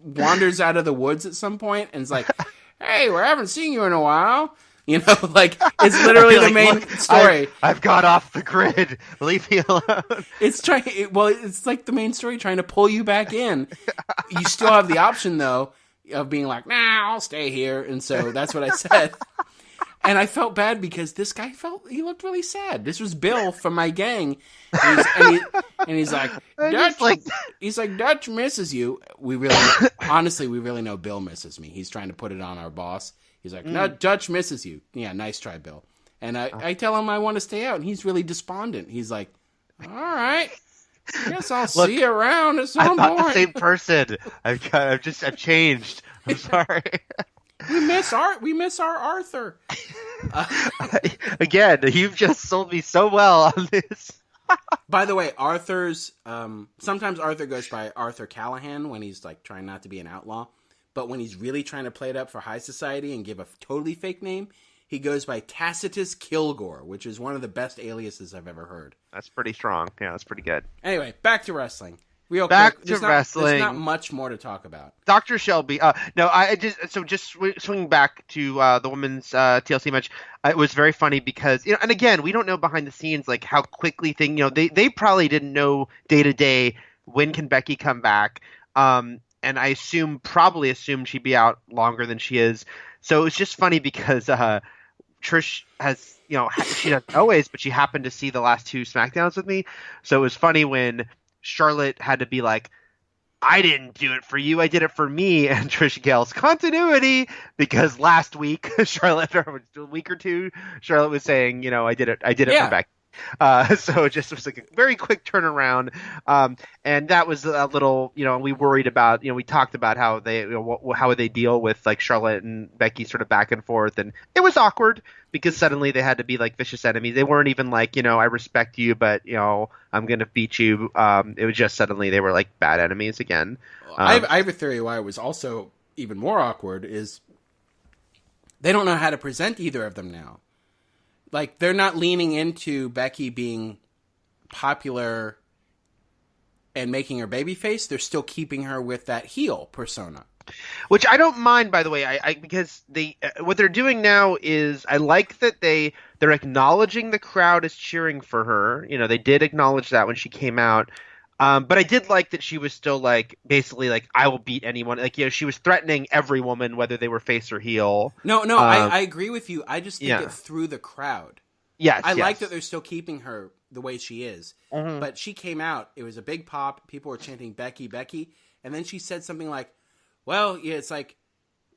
wanders out of the woods at some point and is like, "Hey, we haven't seen you in a while." You know, like it's literally the main story. I've got off the grid. Leave me alone. It's like the main story trying to pull you back in. You still have the option though of being like, "Nah, I'll stay here," and so that's what I said. And I felt bad because this guy he looked really sad. This was Bill from my gang. And he's like, Dutch misses you. We really know Bill misses me. He's trying to put it on our boss. He's like, no, Dutch misses you. Yeah, nice try, Bill. And I tell him I want to stay out, and he's really despondent. He's like, all right, I guess I'll see you around at some point. I'm not the same person. I've changed. I'm sorry. We miss our Arthur. Again, you've just sold me so well on this. By the way, Arthur's sometimes Arthur goes by Arthur Callahan when he's like trying not to be an outlaw, but when he's really trying to play it up for high society and give a totally fake name, he goes by Tacitus Kilgore, which is one of the best aliases I've ever heard. That's pretty strong. Yeah, that's pretty good. Anyway, back to wrestling. Back to wrestling. There's not much more to talk about. Dr. Shelby. Swinging back to the women's TLC match. It was very funny because and again, we don't know behind the scenes like how quickly they probably didn't know day to day when can Becky come back. And I probably assumed she'd be out longer than she is. So it was just funny because Trish has she doesn't always, but she happened to see the last two SmackDowns with me. So it was funny when Charlotte had to be like, I didn't do it for you, I did it for me, and Trish yells continuity because last week Charlotte, or a week or two, Charlotte was saying, I did it for Becky. So it just was like a very quick turnaround, and that was a little, we worried about, we talked about how they, how would they deal with like Charlotte and Becky sort of back and forth, and it was awkward because suddenly they had to be like vicious enemies. They weren't even like, I respect you, but I'm gonna beat you. It was just suddenly they were like bad enemies again. I have a theory why it was also even more awkward is they don't know how to present either of them now. Like, they're not leaning into Becky being popular and making her babyface. They're still keeping her with that heel persona. Which I don't mind, by the way, because what they're doing now is I like that they're acknowledging the crowd is cheering for her. They did acknowledge that when she came out. But I did like that she was still like basically like I will beat anyone. Like she was threatening every woman whether they were face or heel. No, I agree with you. I just think it through the crowd. Yes, I like that they're still keeping her the way she is. Mm-hmm. But she came out. It was a big pop. People were chanting Becky, Becky, and then she said something like, "Well, yeah, it's like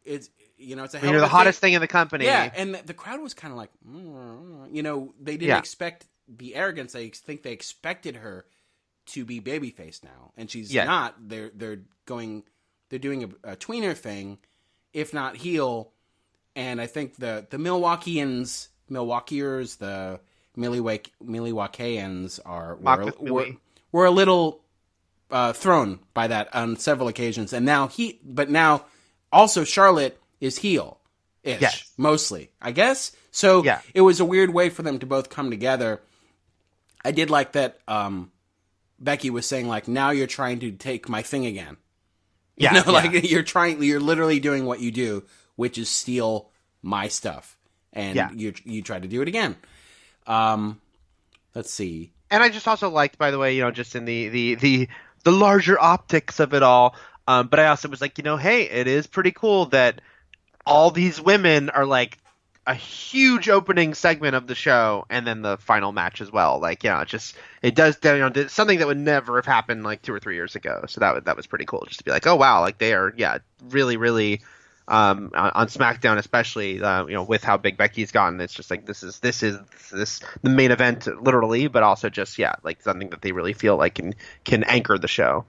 it's it's a hell you're the hottest thing in the company." Yeah, and the crowd was kind of like, they didn't expect the arrogance. I think they expected her to be babyface now, and she's not. They're doing a tweener thing, if not heel. And I think the Milwaukeeers, the Milwaukeeans were a little thrown by that on several occasions. And now also Charlotte is heel-ish, mostly, I guess. So it was a weird way for them to both come together. I did like that. Becky was saying, like, now you're trying to take my thing again. Like you're literally doing what you do, which is steal my stuff. And you try to do it again. Let's see. And I just also liked, by the way, just in the larger optics of it all. But I also was like, hey, it is pretty cool that all these women are like a huge opening segment of the show, and then the final match as well. Like, it does something that would never have happened like 2 or 3 years ago. So that was pretty cool, just to be like, oh wow, like they are, really, really on SmackDown, especially, with how big Becky's gotten. It's just like this is the main event, literally, but also just like something that they really feel like can anchor the show.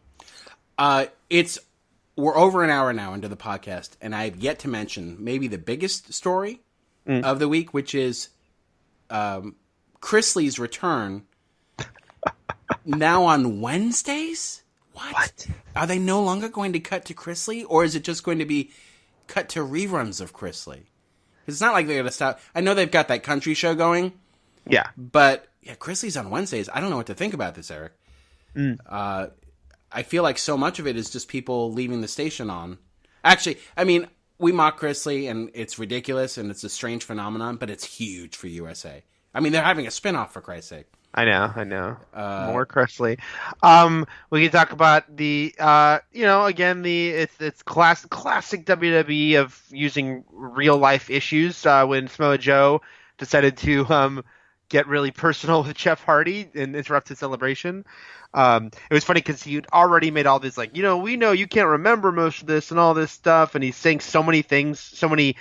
We're over an hour now into the podcast, and I've yet to mention maybe the biggest story of the week, which is Chris Lee's return now on Wednesdays? What? Are they no longer going to cut to Chris Lee, or is it just going to be cut to reruns of Chris Lee? It's not like they're going to stop. I know they've got that country show going. Yeah. But Chris Lee's on Wednesdays. I don't know what to think about this, Eric. I feel like so much of it is just people leaving the station on. Actually, I mean, we mock Chrisley, and it's ridiculous, and it's a strange phenomenon, but it's huge for USA. I mean, they're having a spinoff, for Christ's sake. I know. More Chrisley. We can talk about the, again, it's classic WWE of using real life issues. When Samoa Joe decided to get really personal with Jeff Hardy and interrupt his celebration. It was funny because he'd already made all this, like, we know you can't remember most of this and all this stuff, and he's saying so many things, so many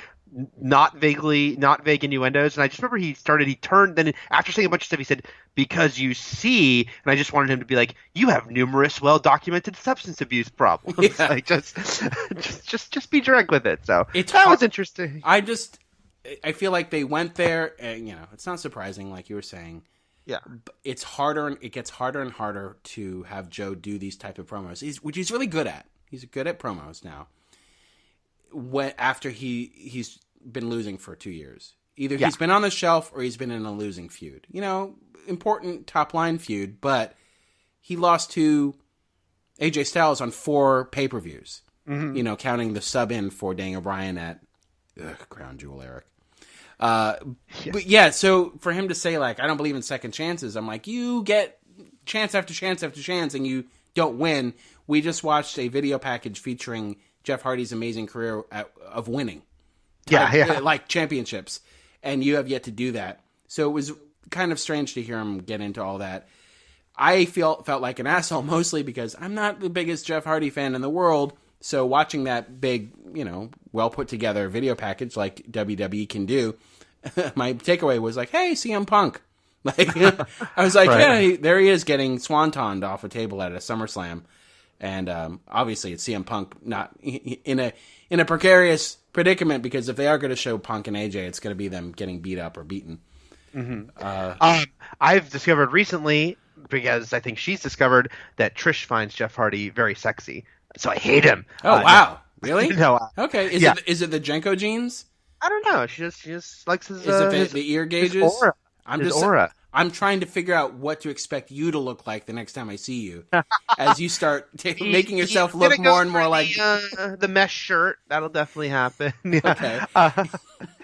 not vague innuendos, and I just remember he turned, then after saying a bunch of stuff, he said, because you see, and I just wanted him to be like, you have numerous well-documented substance abuse problems. Yeah. Like, just be direct with it. So that was interesting. I feel like they went there, and, it's not surprising, like you were saying. Yeah, it's harder, and it gets harder and harder to have Joe do these type of promos, which he's really good at. He's good at promos now. After he's been losing for 2 years, either he's been on the shelf or he's been in a losing feud. Important top line feud, but he lost to AJ Styles on 4 pay-per-views. Mm-hmm. Counting the sub in for Daniel Bryan at Crown Jewel, Eric. But yeah, so for him to say, like, I don't believe in second chances, I'm like, you get chance after chance after chance and you don't win. We just watched a video package featuring Jeff Hardy's amazing career of winning. Like championships. And you have yet to do that. So it was kind of strange to hear him get into all that. I felt like an asshole mostly because I'm not the biggest Jeff Hardy fan in the world. So watching that big, well put together video package like WWE can do, my takeaway was like, hey, CM Punk. Like, I was like, right. Yeah, there he is getting swantoned off a table at a SummerSlam. And obviously it's CM Punk not in a precarious predicament, because if they are going to show Punk and AJ, it's going to be them getting beat up or beaten. Mm-hmm. I've discovered recently, because I think she's discovered, that Trish finds Jeff Hardy very sexy. So I hate him. Oh, wow. Really? No. Okay. Is it the Jenko jeans? I don't know. She just likes his... Is it the ear gauges? His aura. Aura. I'm trying to figure out what to expect you to look like the next time I see you. As you start making yourself look more and more like... the mesh shirt. That'll definitely happen. Yeah. Okay.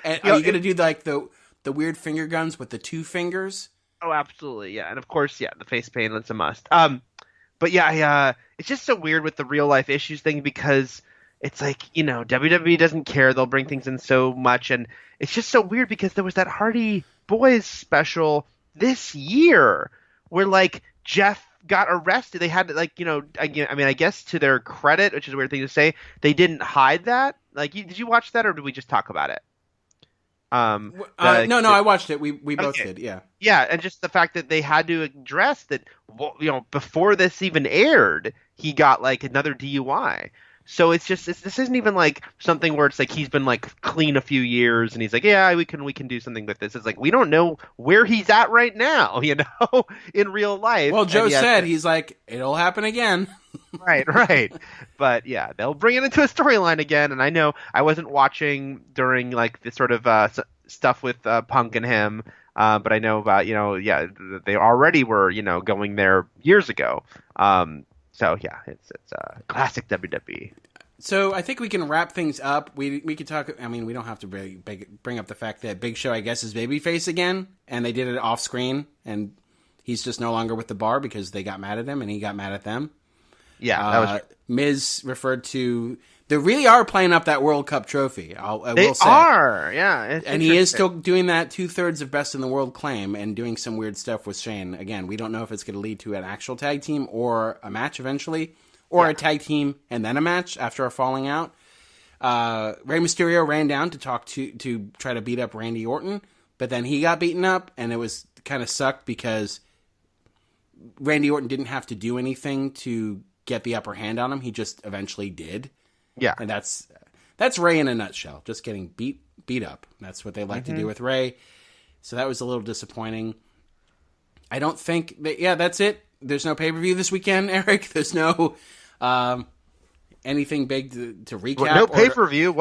And are you going to do like the weird finger guns with the 2 fingers? Oh, absolutely. Yeah. And of course, the face paint, that's a must. But yeah, it's just so weird with the real life issues thing, because it's like, WWE doesn't care. They'll bring things in so much. And it's just so weird because there was that Hardy Boys special this year where, like, Jeff got arrested. They had to, like, I guess to their credit, which is a weird thing to say, they didn't hide that. Like, did you watch that, or did we just talk about it? No, I watched it. We both did, yeah. Yeah, and just the fact that they had to address that, before this even aired, he got, like, another DUI. So it's just, this isn't even, like, something where it's like he's been, like, clean a few years and he's like, yeah, we can do something with this. It's like, we don't know where he's at right now, in real life. Well, Joe said, he's like, it'll happen again. Right. But yeah, they'll bring it into a storyline again. And I know I wasn't watching during, like, this sort of stuff with Punk and him, but I know about, they already were, going there years ago. So yeah, it's classic WWE. So I think we can wrap things up. We could talk. I mean, we don't have to really bring up the fact that Big Show, I guess, is babyface again, and they did it off screen, and he's just no longer with the Bar because they got mad at him, and he got mad at them. Yeah, that was. Miz referred to. They really are playing up that World Cup trophy. I will say. They are, yeah. And he is still doing that 2/3 of Best in the World claim and doing some weird stuff with Shane. Again, we don't know if it's going to lead to an actual tag team or a match eventually, or a tag team and then a match after a falling out. Rey Mysterio ran down to talk to try to beat up Randy Orton, but then he got beaten up, and it was kind of sucked because Randy Orton didn't have to do anything to get the upper hand on him. He just eventually did. Yeah, and that's Rey in a nutshell. Just getting beat up. That's what they like to do with Rey. So that was a little disappointing. I don't think that's it. There's no pay-per-view this weekend, Eric. There's no anything big to recap. Well, no pay-per-view.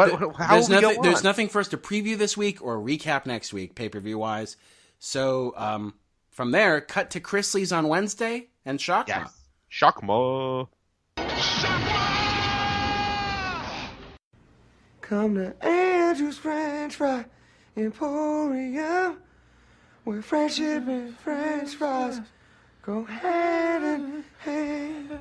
There's nothing for us to preview this week or recap next week, pay-per-view wise. So from there, cut to Chrisley's on Wednesday and Shockma. Yes. Shockma. Come to Andrew's French Fry Emporium, where friendship and French fries go hand in hand.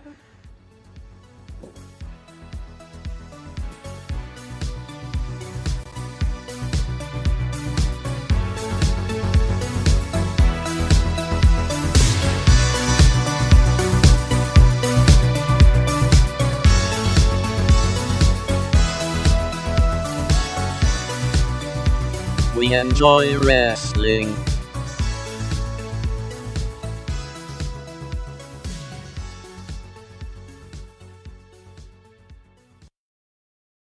We enjoy wrestling.